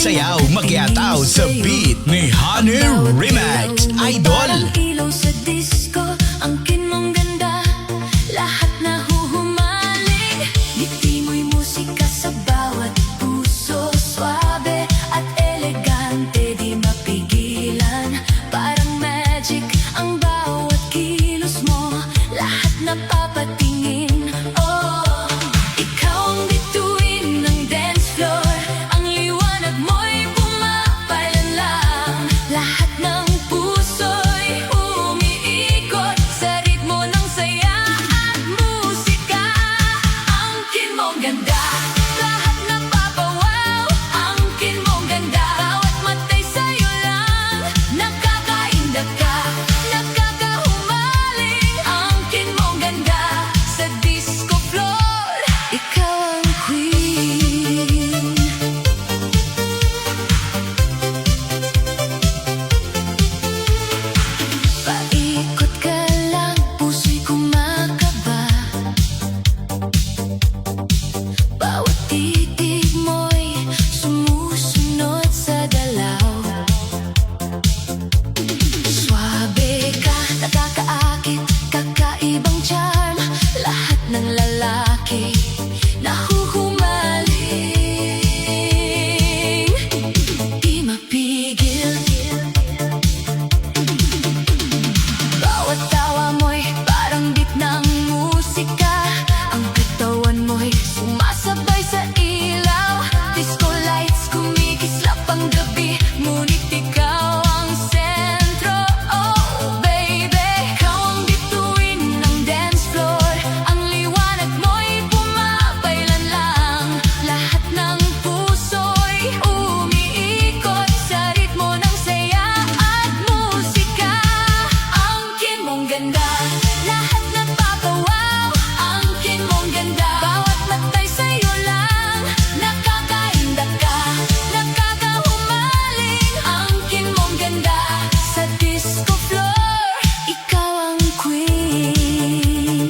sayaw, magyataw sa beat ni Honey Remix Idol. Ilaw sa disco, angkin mong ganda, lahat na huhumaling. Ngiti mo'y musika sa bawat puso, swabe at elegante, di mapigilan. Parang magic ang bawat kilos mo, lahat napapatingin. Oh, ikaw ang bituin ng dance floor, ang liwanag mo'y pumapailan lang. Lahat ng puso'y umiikot sa ritmo ng saya at musika. Angkin mong ganda, lahat napapawaw. Angkin mong ganda, bawat matay sa'yo lang. Nakakaindak ka, nakakahumaling. Angkin mong ganda sa disco floor, ikaw ang queen. Paikot ka lang, puso'y kumakaba. Bawat titig mo'y sumusunod sa dalaw. Swabe ka, nakakaakit, kakaibang charm. Lahat ng lalaki nahuhumaling, di mapigil. Bawat tawa mo'y parang beat ng musika, ang katawan mo'y sumasabay sa ilaw. Disco lights, kumikislap ang gabi, ngunit ikaw ang sentro. Oh baby, ikaw ang bituin ng dance floor, ang liwanag mo'y pumapailan lang. Lahat ng puso'y umiikot sa ritmo ng saya at musika. Angkin mong ganda, lahat napapawaw. Angkin mong ganda, bawat matay sa'yo lang. Nakakaindak ka, nakakahumaling. Angkin mong ganda sa disco floor, ikaw ang queen.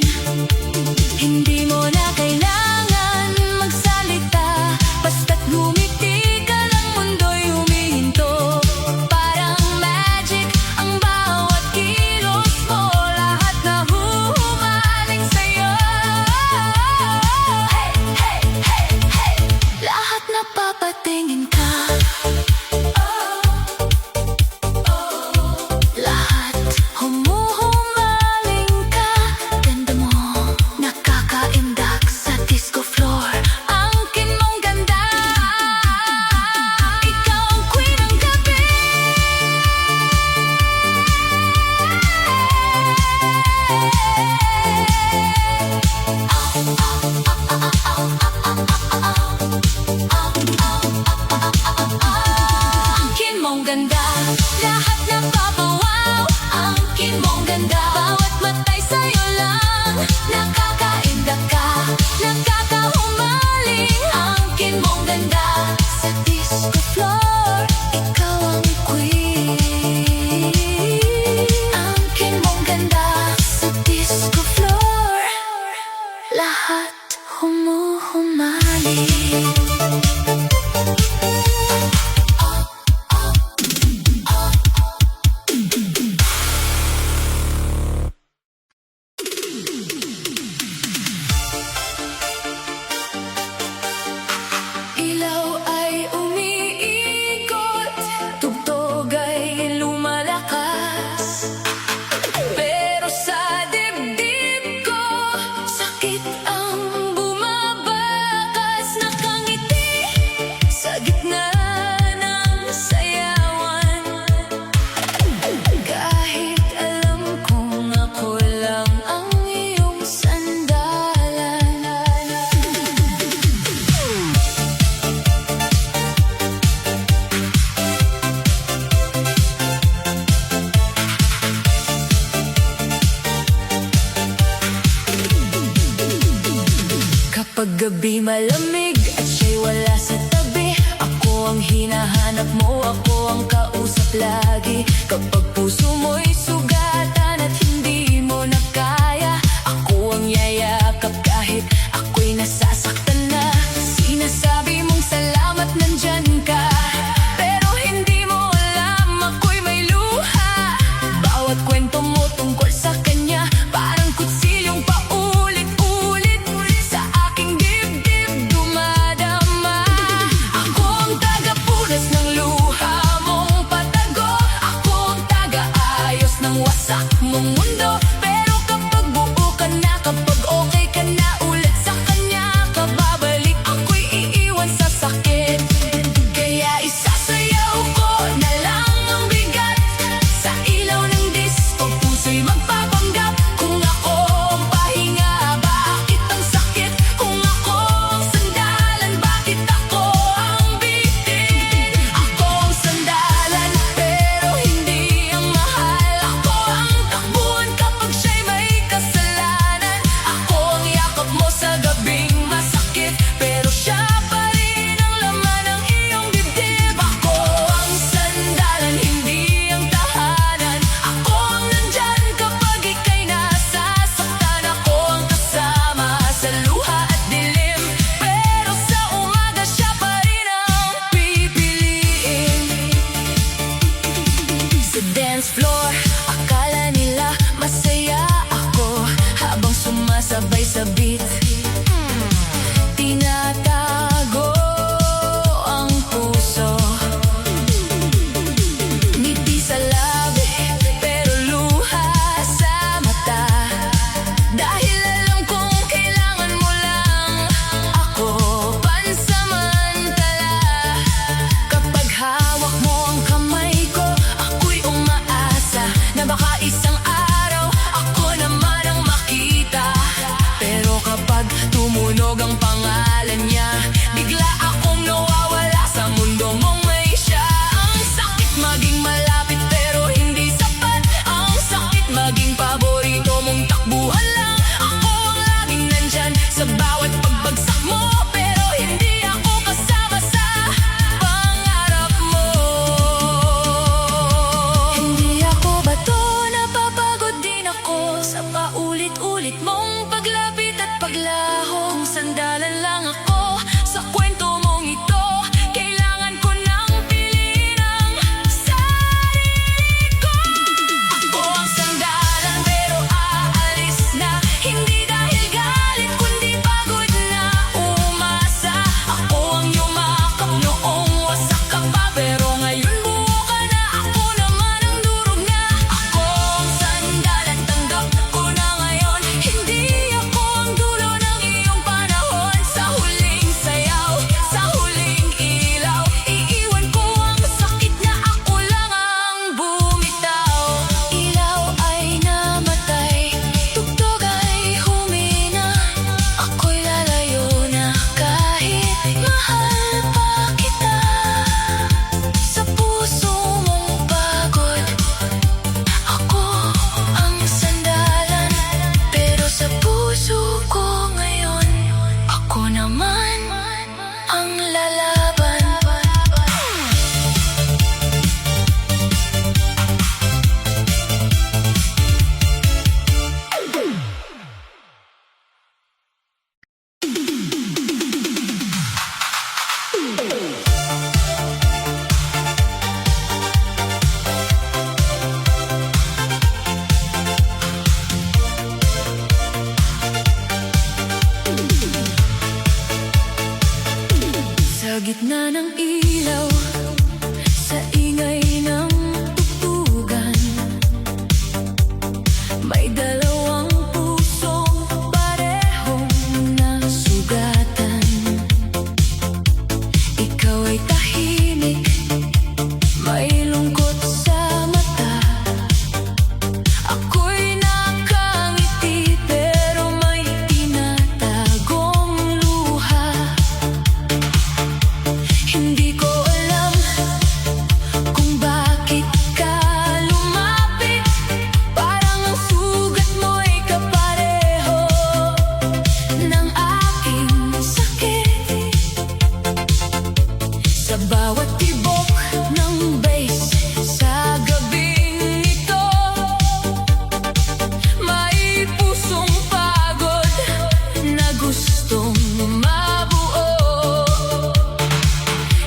Hindi mo na kailangan magsalita, basta't ngumiti ka lang, mundo'y humihinto. Parang magic ang bawat kilos mo, lahat nahuhumaling sa'yo. Hey, hey, hey, hey, lahat napapatingin ka. Lahat humuhumaling ka. Ganda mo, nakakaindak sa disco floor. Angkin mong ganda, ikaw ang queen ng gabi. Angkin mong ganda, lahat napapawaw. Angkin mong ganda, bawat matay sa'yo lang. Nakakaindak ka, nakakahumaling. Angkin mong ganda sa disco floor, ikaw ang queen. Angkin mong ganda sa disco floor, lahat humuhumaling. Ilaw ay umiikot, tugtog ay lumalakas. Pero sa dibdib ko, sakit ang bumabakas. Nakangiti sa gitna ng sayawan, kahit alam kong ako lang ang iyong sandalan. Kapag gabi malamig at siya'y wala sa tabi, ako ang hinahanap mo, ako ang kausap lagi. Kapag puso mo'y sugatan at hindi mo na kaya, ako ang yayakap kahit ako'y nasasaktan na. Sinasabi mong salamat, nandyan ka. sulit mong paglapit at paglaho. Kung sandalan lang ako sa kwento mong ito, kailangan ko nang piliin ang sarili ko. Ako ang sandalan pero aalis na, hindi dahil galit kundi pagod na umasa. Ako ang yumakap noong wasak ka pa, pero ngayon buo ka na. Ako naman ang durog na. Ako ang sandalan, tanggap ko na ngayon. Hindi ako ang dulo ng iyong panahon. Sa huling sayaw, sa huling ilaw, iiwan ko ang sakit na ako lang ang bumitaw. Ilaw ay namatay, tugtog ay humina, ako'y lalayo na kahit mahal pa kita. Sa puso mong pagod, ako ang sandalan, pero sa puso ko ngayon, ako naman ang lalaban. Sa gitna ng ilaw, sa ingay ng tugtugan, may dalawang pusong parehong nasugatan. Ikaw ay tahimik, may lungkot sa mata. Ako'y nakangiti pero may tinatagong luha. Hindi ko alam kung bakit ka lumapit, parang ang sugat mo'y kapareho ng aking sakit. Sa bawat tibok ng bass sa gabing ito, may pusong pagod na gustong mabuo.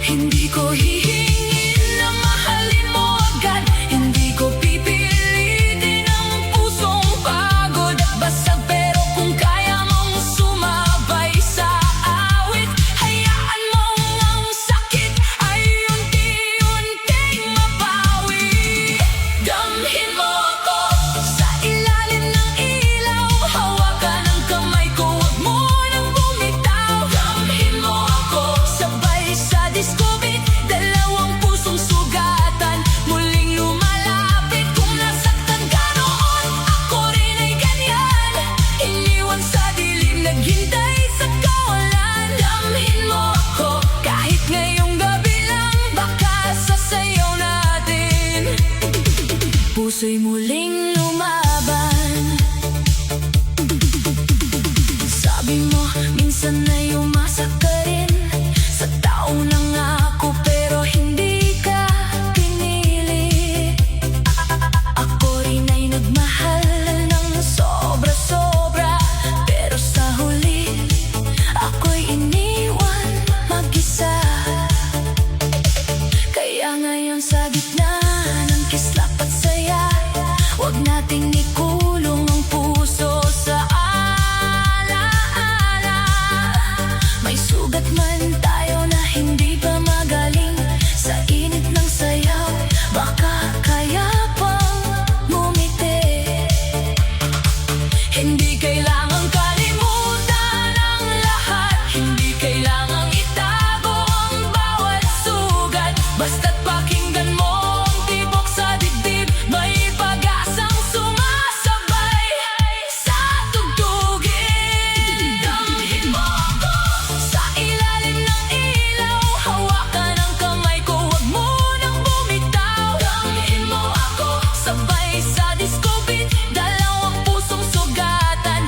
Hindi ko hihingin na mahalin mo agad, hindi ko pipilitin ang pusong pagod at basag. Pero kung kaya mong sumabay sa awit, hayaan mong ang sakit ay unti-unting mapawi. Damhin mo ako sa ilalim ng ilaw, hawakan ang kamay ko, huwag mo nang bumitaw. Damhin mo ako sabay sa disco beat, dalawang pusong sugatan muling lumalapit. Kung nasaktan ka noon, ako rin ay ganyan, iniwan sa dilim, naghintay sa kawalan. Damhin mo ako kahit ngayong gabi lang, baka sasayaw natin. Puso'y muling lumaban. Sabi mo, minsan ay umasa ka rin sa taong nangako, pero hindi ka pinili. Ako rin ay nagmahal ng sobra-sobra, pero sa huli, ako'y iniwan mag-isa. Kaya ngayon sa gitna ng kislap at saya, huwag nating ikulong ang puso sa alaala. May sugat man tayo na hindi pa magaling, sa init ng sayaw, baka kaya pang ngumiti. Hindi kailangang kalimutan ang lahat, hindi kailangang itago ang bawat sugat. Basta't pakinggan mo ang tibok sa dibdib, may pag-asang sumasabay sa tugtugin. Damhin mo ako sa ilalim ng ilaw, hawakan ang kamay ko, huwag mo nang bumitaw. Damhin mo ako sabay sa disco beat, dalawang pusong sugatan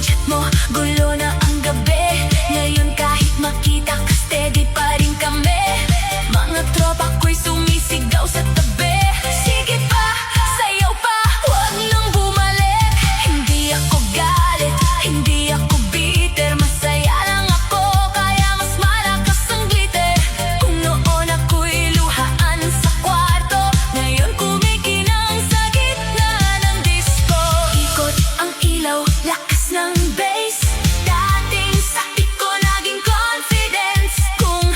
chat mo, gulo na ang gabi. Ngayon kahit makita ka, steady pa rin kami. Mga tropa ko'y sumisigaw sa tabi. Sige pa, sayaw pa, huwag nang bumalik. Hindi ako galit, hindi ako bitter. Masaya lang ako, kaya mas malakas ang glitter. Kung noon ako'y luhaan sa kwarto, ngayon kumikinang sa gitna ng disco. Ikot ang ilaw, lakas ng bass. Dating sakit ko, naging confidence. Kung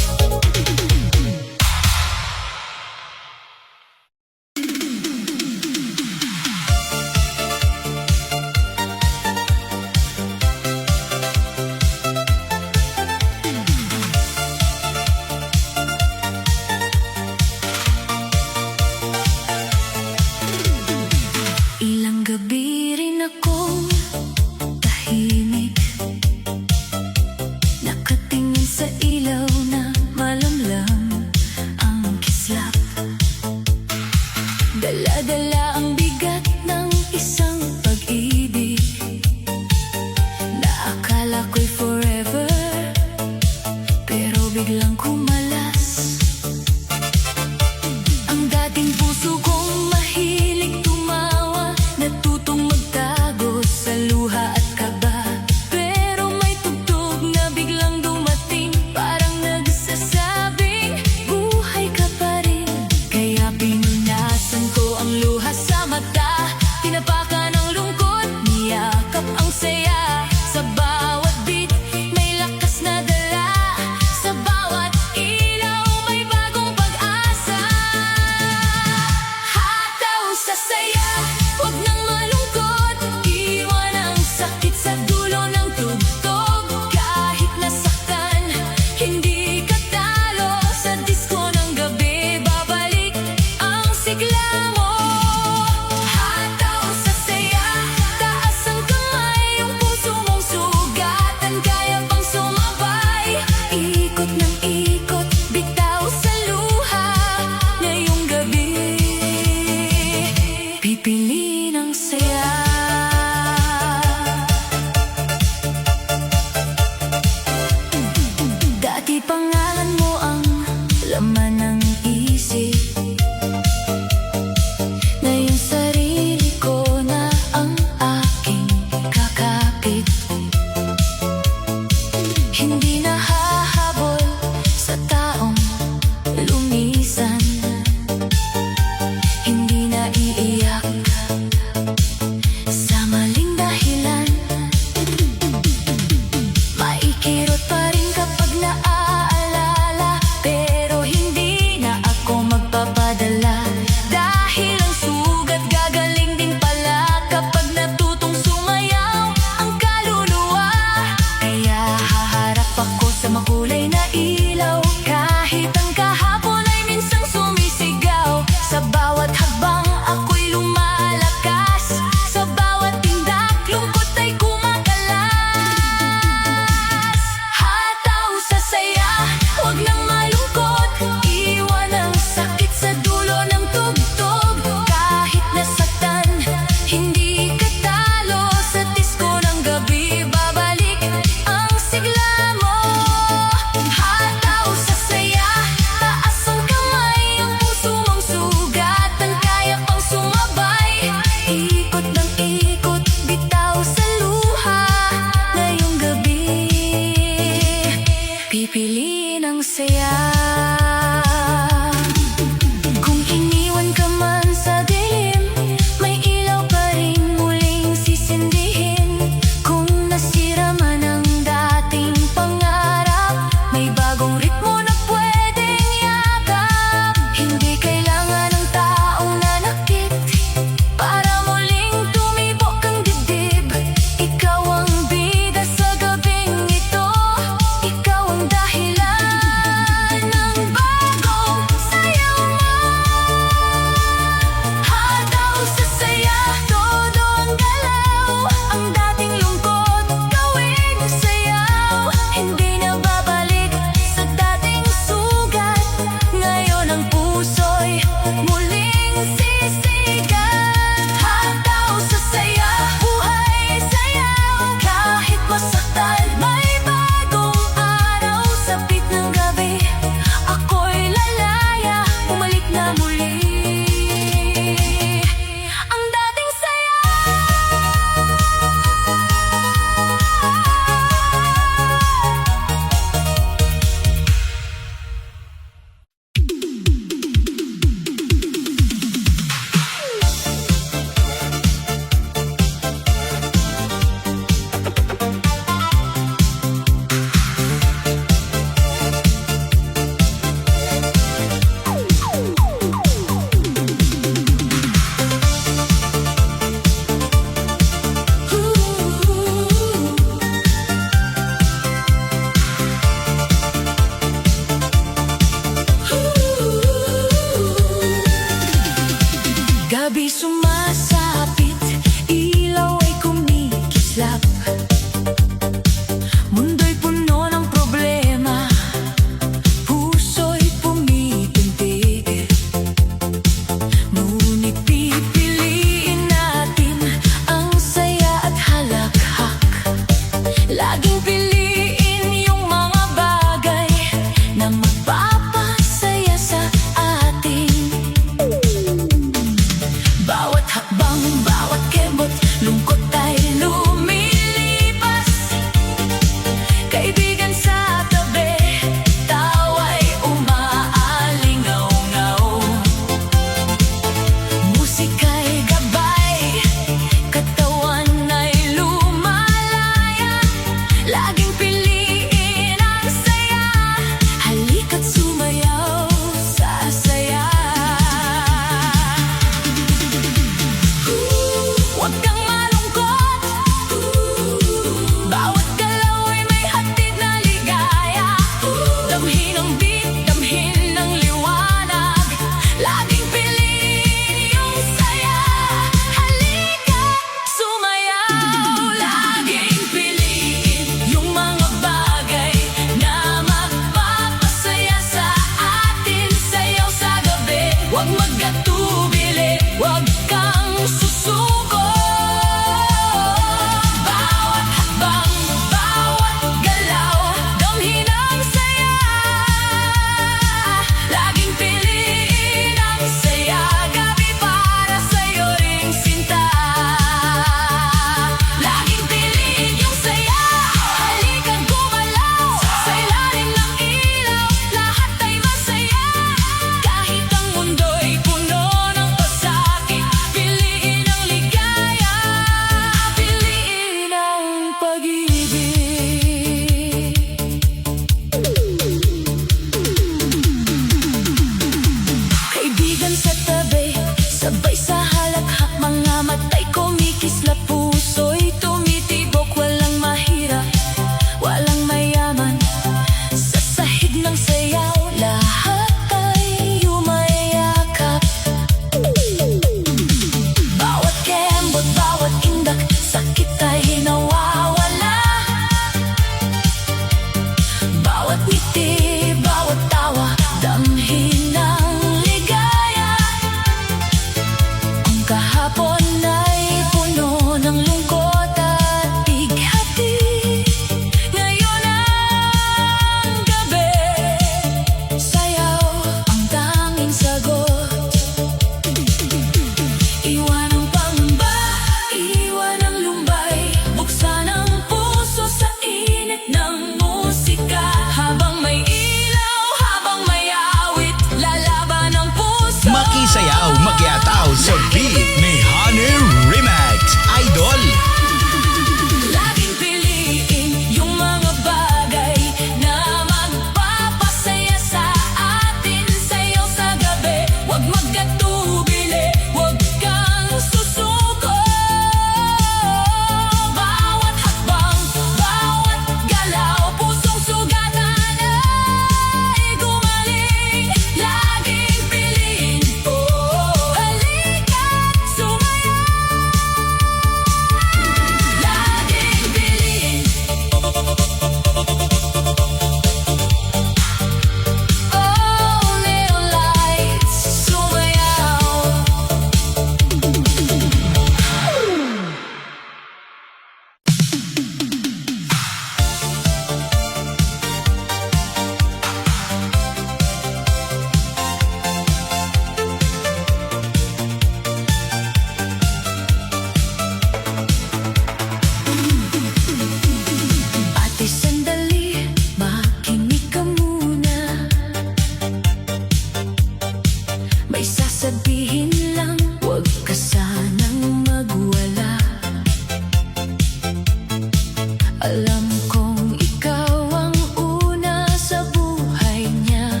Alam kong ikaw ang una sa buhay niya.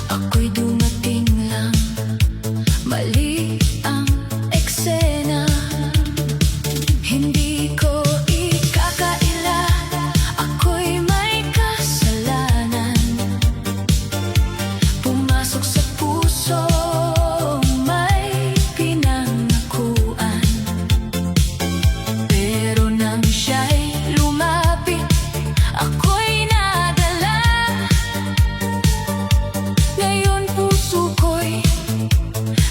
Ako'y dumating lang, mali ang eksena. Hindi ko ikakaila, ako'y may kasalanan. Pumasok sa puso, may pinangakuan. Pero nang siya'y lumapit, ako'y nadala. Ngayon puso ko'y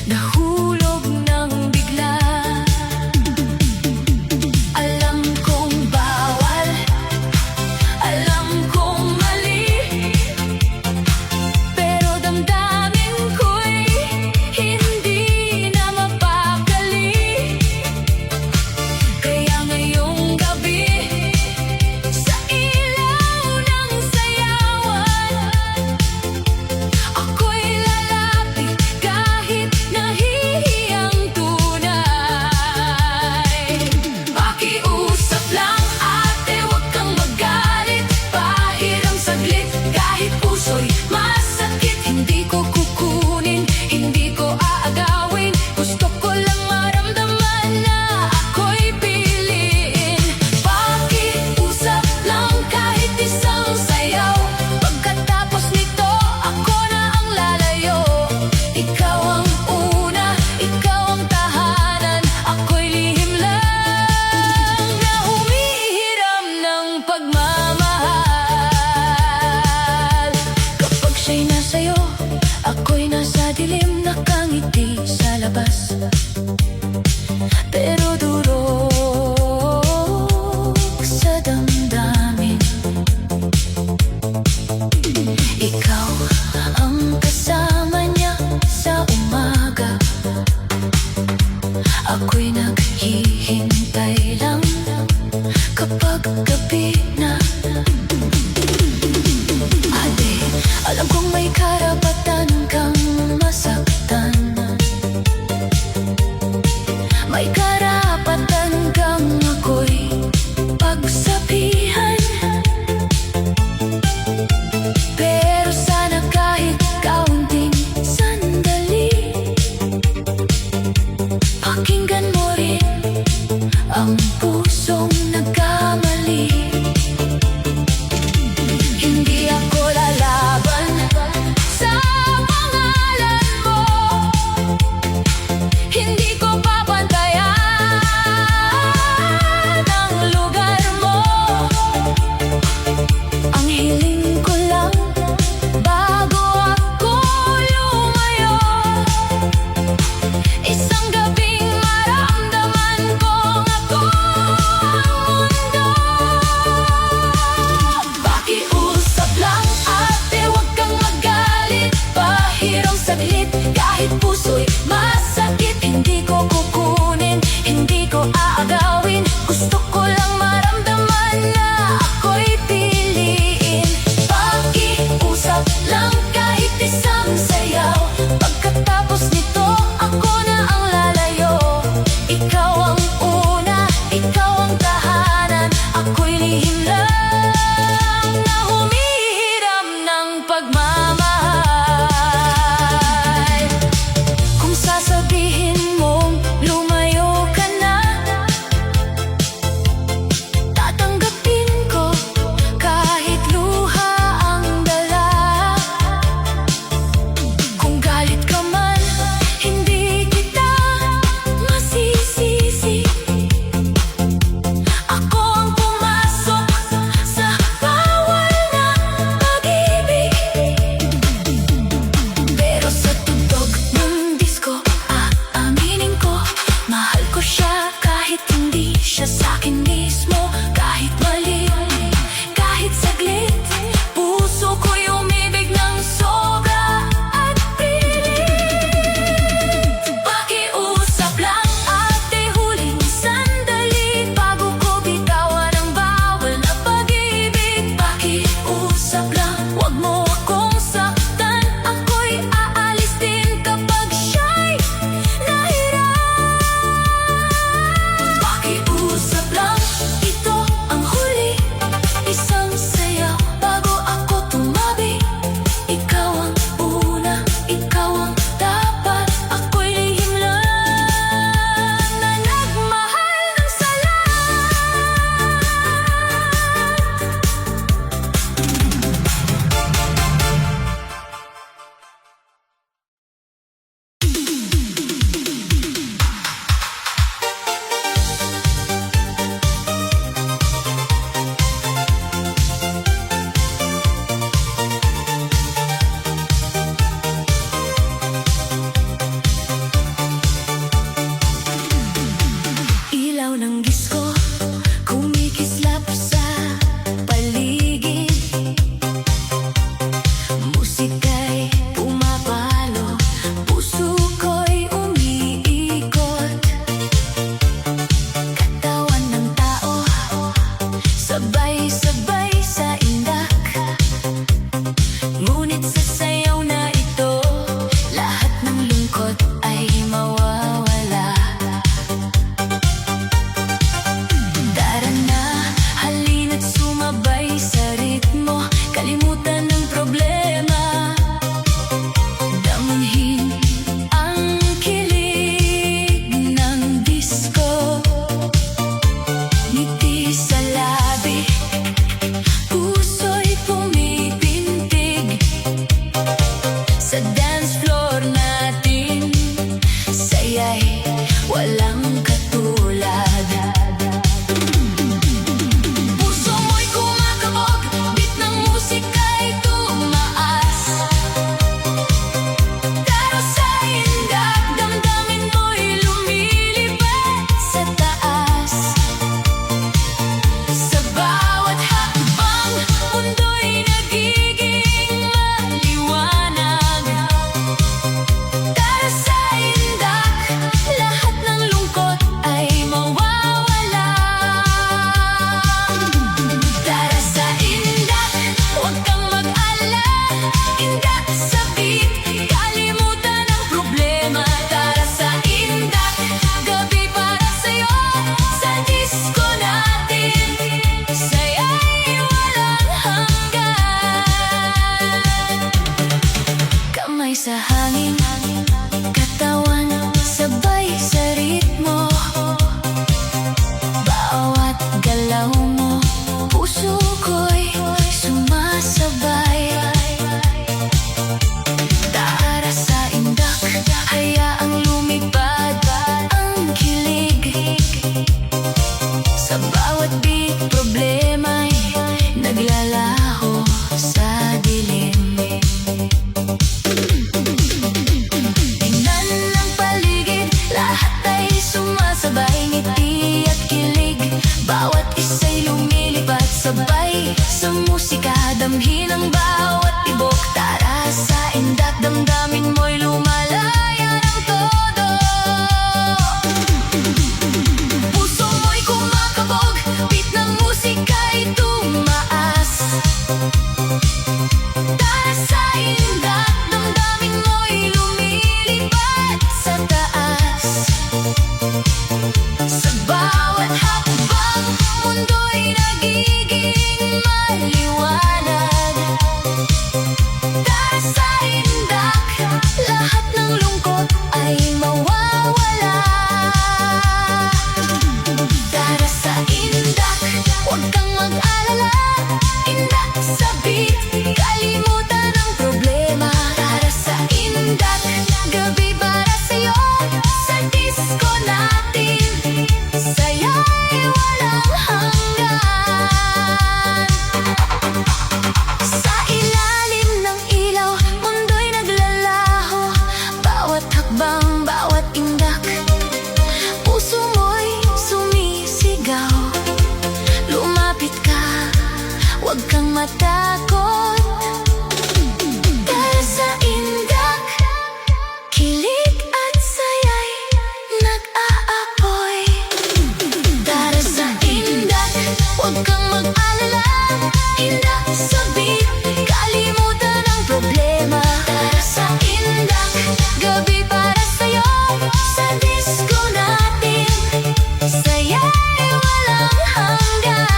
nahulog ng bigla. Alam kong bawal, alam kong mali, pero damdamin ko'y hindi na mapakali. Kaya ngayong gabi, sa ilaw ng sayawan, ako'y lalapit kahit nahihiyang tunay. Pakiusap lang ate, huwag kang magalit. Pahiram saglit kahit puso'y masakit. Hindi ko kukunin, hindi ko aagawin. Gusto ko lang maramdaman na ako'y piliin. Pakiusap lang kahit isang sayaw. Pagkatapos nito, ako na ang lalayo. Ikaw ang una, ikaw ang tahanan. Ako'y lihim lang na humihiram ng pagmamahal. Kapag siya'y nasa'yo, ako'y nasa dilim, nakangiti sa labas. Pero durog sa damdamin. Ikaw ang kasama niya sa umaga. Ako'y naghihintay lang kapag gabi na. Ate, alam kong may karapatan kang masaktan. May karapatan kang ako'y pagsabihan. Pero sana kahit kaunting sandali, pakinggan mo rin ang pusong nagkamali. Hindi ako lalaban sa pangalan mo. Hindi ko papantayan ang lugar mo. Ang hiling ko lang bago ako lumayo, isang gabing maramdaman kong ako ang mundo. Pakiusap lang ate, huwag kang magalit. Pahiram saglit kahit puso'y masakit. Hindi ko kukunin, hindi ko aagawin. Gusto ko lang maramdaman na ako'y piliin. Pakiusap lang kahit isang sayaw. Pagkatapos nito, ako na ang lalayo. Ikaw ang una, ikaw ang tahanan. Ako'y lihim lang na humihiram ng pagmamahal. Kung sasabihin mong lumayo ka na, tatanggapin ko kahit luha ang dala. Kung galit ka man, hindi kita masisisi. Ako ang pumasok sa bawal na pag-ibig. Pero sa tugtog ng disco, aaminin ko, mahal ko siya kahit hindi siya sa'kin mismo. Kahit mali, kahit saglit, puso ko'y umibig ng sobra at pilit. Pakiusap lang ate, huling sandali bago ko bitawan ang bawal na pag-ibig. Pakiusap lang, huwag mo akong saktan. Ako'y aalis din kapag siya'y nahiram. Pakiusap lang, ng disco, kumikislap sa paligid. Musika'y pumapalo, puso ko'y umiikot. Katawan ng tao, sabay-sabay sa indak. Ngunit sa sayaw na ito, lahat ng lungkot ay mawawala. Tara na, halina't sumabay sa ritmo, kalimutan ng problema. Damhin ang kilig ng disco. Ngiti sa labi, puso'y pumipintig. Sa dance floor natin, saya'y walang katulad. Puso mo'y kumakabog, beat ng musika'y tumaas. Tara sa indak, damdamin mo'y lumilipad sa taas. Sa bawat hakbang, mundo'y nagiging maliwanag. Tara sa indak, lahat ng lungkot ay mawawala. Tara sa indak, huwag kang mag-alala. Indak sa beat, kalimutan ang problema. Tara sa indak, gabi para sa'yo. Sa disco natin, saya'y walang hanggan. Kamay sa hangin, katawan sabay sa ritmo. Bawat galaw mo, puso ko'y sumasabay. Tara sa indak, hayaang lumipad ang kilig. Sa bawat beat, problema'y naglalaho sa dilim. Tingnan ang paligid, lahat ay sumasabay. Ngiti at kilig, bawat isa'y lumilipad sabay. Sa musika, damhin ang bawat tibok. Tara sa indak, damdamin mo'y lumalaya ng todo. Puso mo'y kumakabog, beat ng musika'y tumaas. Tara sa indak, damdamin mo'y lumilipad sa taas. Sa bawat hakbang, mundo'y nagiging maliwanag. Tara sa indak, lahat ng lungkot ay mawawala. Tara sa indak, huwag kang mag-alala. Indak sa beat, kalimutan ang problema. Tara sa indak, gabi para sa'yo. Sa disco natin, saya'y walang hanggan. Sa ilalim ng ilaw, mundo'y naglalaho. Bawat hakbang, bawat indak, puso mo'y sumisigaw. Lumapit ka, huwag kang matakot. Tara sa indak, kilig at saya'y nag-aapoy. Tara sa indak, huwag kang mag-alala. Indak sa beat, kalimutan ang problema. Tara sa indak, gabi para sa'yo. Sa disco natin, saya'y walang hanggan.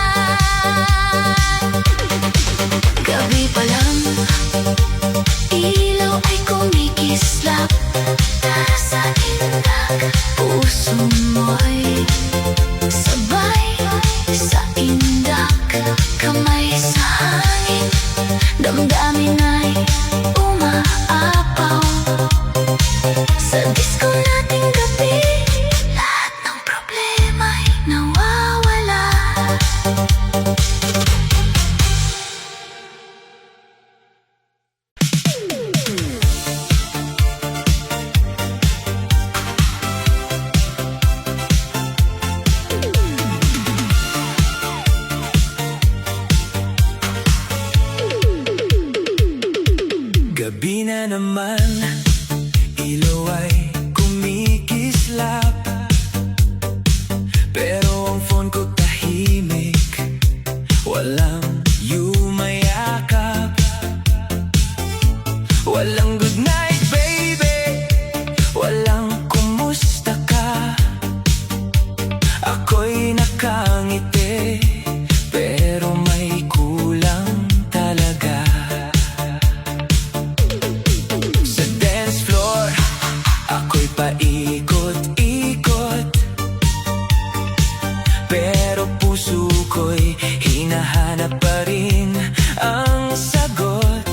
puso ko'y hinahanap pa rin ang sagot.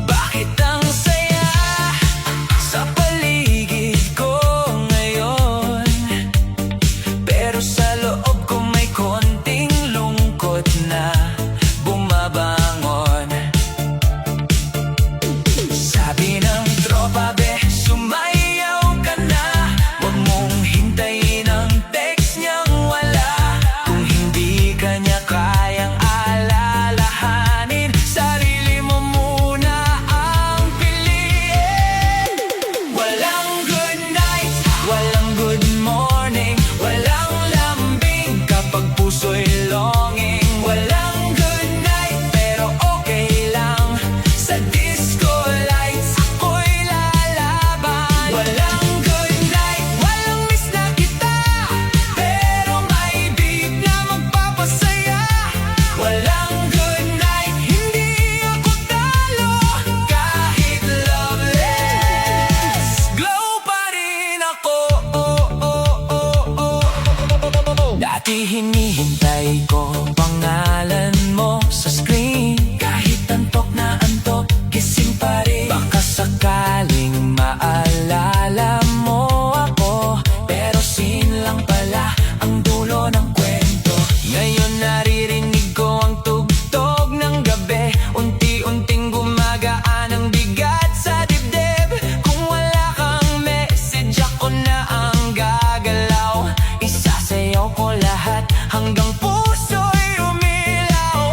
Bakit ang saya sa paligid ko ngayon, pero sa loob ko may konting lungkot na bumabangon. Sabi ng tropa, be, sumayaw ka na, huwag mong hintayin ang text niyang wala. Kung hindi ka niya kayang alalahanin, sarili mo muna ang piliin. Walang good night, walang good morning, walang lambing kapag puso'y longing. Walang good night, pero okay lang, sa disco lights ako'y lalaban. Walang good night, walang miss na kita, pero may beat na magpapasaya. Walang good night, hindi ako talo, kahit loveless, glow pa rin ako. Dati hinihintay ko pangalan mo sa screen, kahit antok na antok, gising pa rin. Baka sakaling maalala mo ako, pero sin lang pala ang dulo ng kwento. Ngayon naririnig ko ang tugtog ng gabi, unti-unting gumagaan ang bigat sa dibdib. Kung wala kang message, ako na ang gagalaw, isasayaw ko lahat hanggang puso'y umilaw.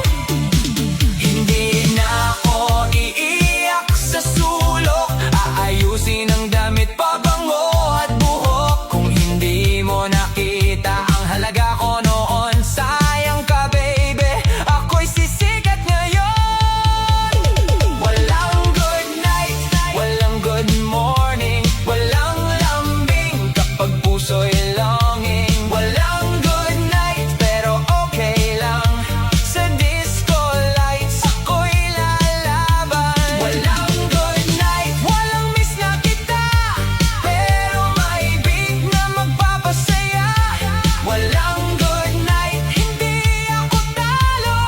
Hindi na ako iiyak sa sulok, aayusin ang damit, pabango at buhok. Kung hindi mo nakita ang halaga ko noon, sayang ka baby, ako'y sisikat ngayon. Walang good night, walang good morning, walang lambing kapag puso'y longing. Walang good night, pero okay lang, sa disco lights ako'y lalaban. Walang good night, walang miss na kita, pero may beat na magpapasaya. Walang good night, hindi ako talo,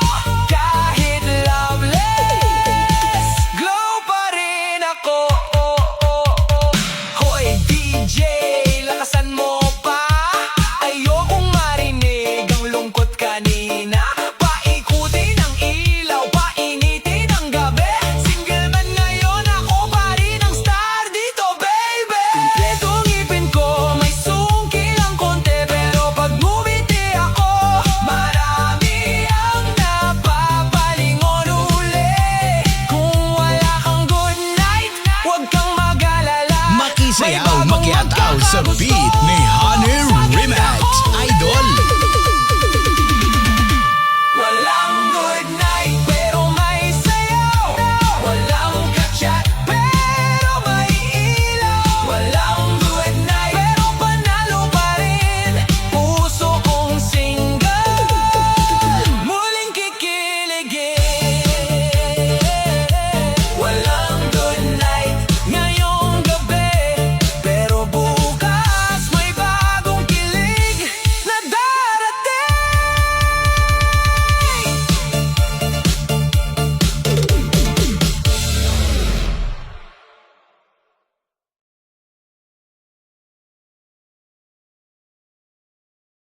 kahit loveless, glow pa rin ako. Hoy DJ, lakasan mo pa, ayokong marinig ang lungkot kanina. Paikutin ang ilaw, painitin ang gabi, single man ngayon, ako pa rin ang star dito baby. Kumpletong ipin ko, may sungkil ang konti, pero pag ngumiti ako, marami ang napapalingon uli. Kung wala kang good night, huwag kang mag-alala, Makisayaw, may bagong makiataw sa magkakagusto. beat ni